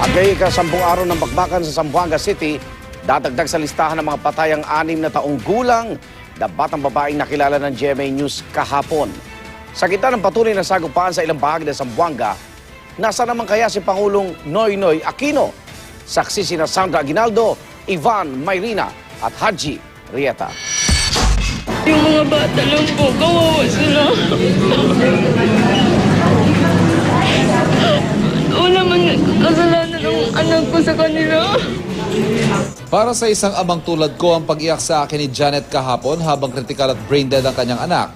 At ngayong ika-10 araw ng bakbakan sa Zamboanga City, dadagdag sa listahan ng mga patayang 6 na taong gulang na batang babaeng nakilala ng GMA News kahapon. Sa gitna ng patuloy na sagupaan sa ilang bahagi ng Zamboanga, nasa naman kaya si Pangulong Noynoy Aquino? Saksi sina Sandra Aguinaldo, Ivan Mayrina at Haji Rieta. Yung mga bata lang po, kawawa sila. Wala man kasalanan ng anak ko sa kanila. Para sa isang amang tulad ko, ang pag-iyak sa akin ni Janet kahapon habang kritikal at brain dead ang kanyang anak.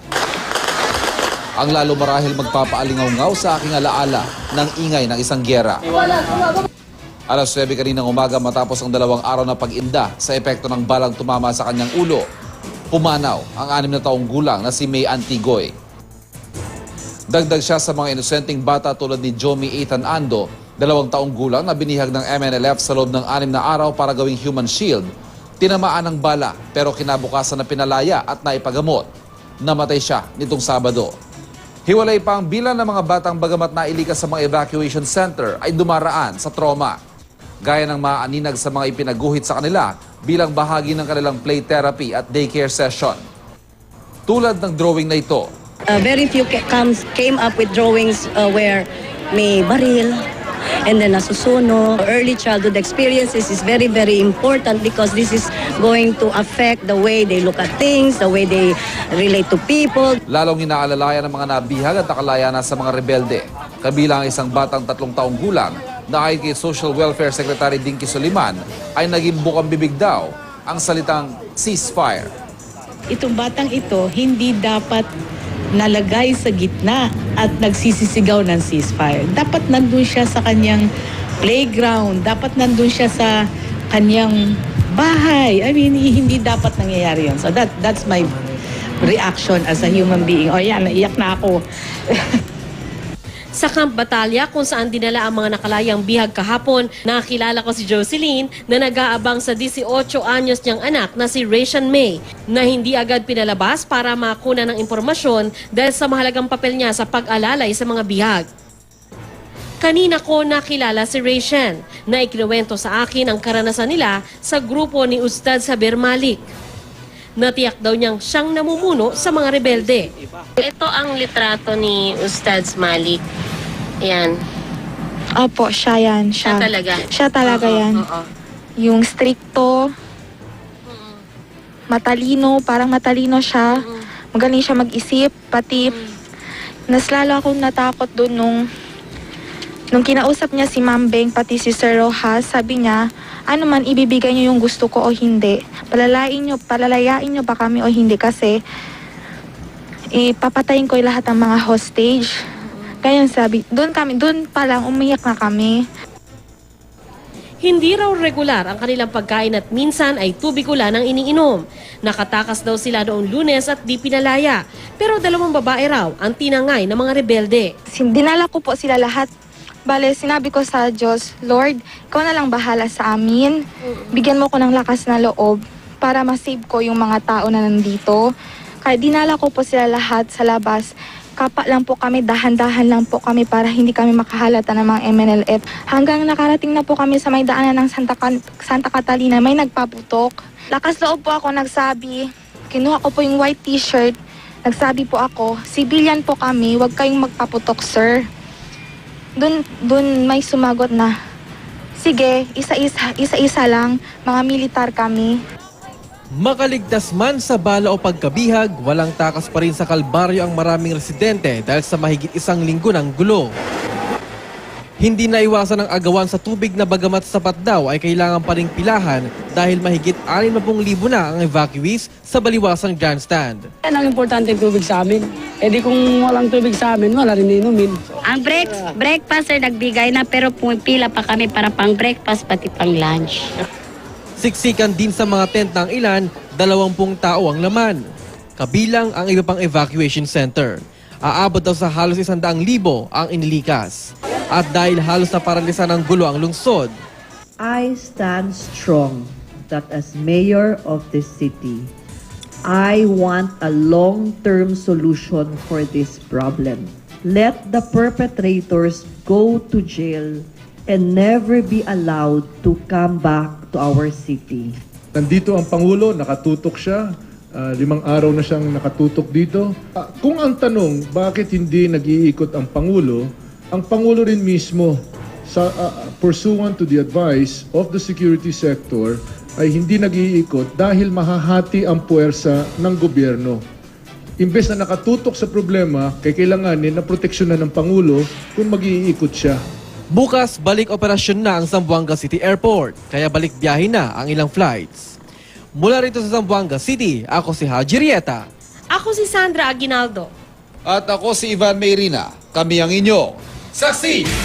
Ang lalo marahil magpapaalingaw-ngaw sa aking alaala ng ingay ng isang gyera. Alas 9 kaninang umaga matapos ang 2 araw na pag-inda sa epekto ng balang tumama sa kanyang ulo, pumanaw ang 6 na taong gulang na si May Antigoy. Dagdag siya sa mga inosenteng bata tulad ni Jomi Ethan Ando, 2 taong gulang na binihag ng MNLF sa loob ng 6 na araw para gawing human shield. Tinamaan ng bala pero kinabukasan na pinalaya at naipagamot. Namatay siya nitong Sabado. Hiwalay pa ang bilang ng mga batang bagamat nailikas sa mga evacuation center ay dumaraan sa trauma. Gaya ng maaaninag sa mga ipinaguhit sa kanila bilang bahagi ng kanilang play therapy at daycare session. Tulad ng drawing na ito. Very few came up with drawings where may baril and then nasusunog. Early childhood experiences is very, very important because this is going to affect the way they look at things, the way they relate to people. Lalong inaalalayan ng mga nabihag at nakalaya na sa mga rebelde. Kabilang ang isang batang 3 taong gulang na ayon kay Social Welfare Secretary Dinky Soliman ay naging bukang bibig daw ang salitang ceasefire. Itong batang ito hindi dapat nalagay sa gitna at nagsisisigaw ng ceasefire. Dapat nandun siya sa kanyang playground, dapat nandun siya sa kanyang bahay. I mean, hindi dapat nangyayari yun. So that's my reaction as a human being. O yan, naiyak na ako. Sa Camp Batalya kung saan dinala ang mga nakalayang bihag kahapon, nakilala ko si Jocelyn na nag-aabang sa 18 anyos niyang anak na si Rachel May na hindi agad pinalabas para makuna ng impormasyon dahil sa mahalagang papel niya sa pag-alalay sa mga bihag. Kanina ko nakilala si Rachel na ikinuwento sa akin ang karanasan nila sa grupo ni Ustad Saber Malik. Natiyak daw niyang siyang namumuno sa mga rebelde. Ito ang litrato ni Ustad Malik. Yan. Opo, siya yan. Siya talaga? Siya talaga yan. Yung stricto, matalino, parang matalino siya. Magaling siya mag-isip, pati mas lalo akong natakot doon nung kinausap niya si Ma'am Beng, pati si Sir Rojas, sabi niya, ano man ibibigay niyo yung gusto ko o hindi. Palalayain niyo ba kami o hindi kasi papatayin ko yung lahat ng mga hostage. Kaya sabi, doon pa lang umiyak na kami. Hindi raw regular ang kanilang pagkain at minsan ay tubig ulan ang iniinom. Nakatakas daw sila noong Lunes at di pinalaya. Pero 2 babae raw ang tinangay ng mga rebelde. Dinala ko po sila lahat. Bale, sinabi ko sa Diyos, Lord, ikaw na lang bahala sa amin. Bigyan mo ko ng lakas na loob para masave ko yung mga tao na nandito. Kaya dinala ko po sila lahat sa labas. Kapa lang po kami, dahan-dahan lang po kami para hindi kami makahalata ng mga MNLF. Hanggang nakarating na po kami sa may daanan ng Santa Catalina, may nagpaputok. Lakas loob po ako nagsabi. Kinuha ko po yung white t-shirt. Nagsabi po ako, civilian po kami, huwag kayong magpaputok, sir. Doon may sumagot na, sige, isa-isa lang, mga militar kami. Makaligtas man sa bala o pagkabihag, walang takas pa rin sa Kalbaryo ang maraming residente dahil sa mahigit 1 linggo ng gulo. Hindi naiwasan ang agawan sa tubig na bagamat sapat daw ay kailangan pa ring pilahan dahil mahigit 60,000 na ang evacuees sa baliwasang grandstand. Yan ang importante tubig sa amin. E di kung walang tubig sa amin, wala rin inumin. Ang breakfast ay nagbigay na pero pumipila pa kami para pang breakfast pati pang lunch. Siksikan din sa mga tent ng ilan, 20 tao ang laman. Kabilang ang iba pang evacuation center. Aabot daw sa halos 100,000 ang inilikas. At dahil halos na paralisan ng gulo ang lungsod, I stand strong that as mayor of this city, I want a long-term solution for this problem. Let the perpetrators go to jail and never be allowed to come back to our city. Nandito ang Pangulo, nakatutok siya. 5 araw na siyang nakatutok dito. Kung ang tanong, bakit hindi nag-iikot ang Pangulo rin mismo, pursuant to the advice of the security sector, ay hindi nag-iikot dahil mahahati ang puwersa ng gobyerno. Imbes na nakatutok sa problema, kailanganin na proteksyonan ng Pangulo kung mag-iikot siya. Bukas, balik operasyon na ang Zamboanga City Airport, kaya balik biyahe na ang ilang flights. Mula rito sa Zamboanga City, ako si Haji Rieta. Ako si Sandra Aguinaldo. At ako si Ivan Mayrina. Kami ang inyong saksi!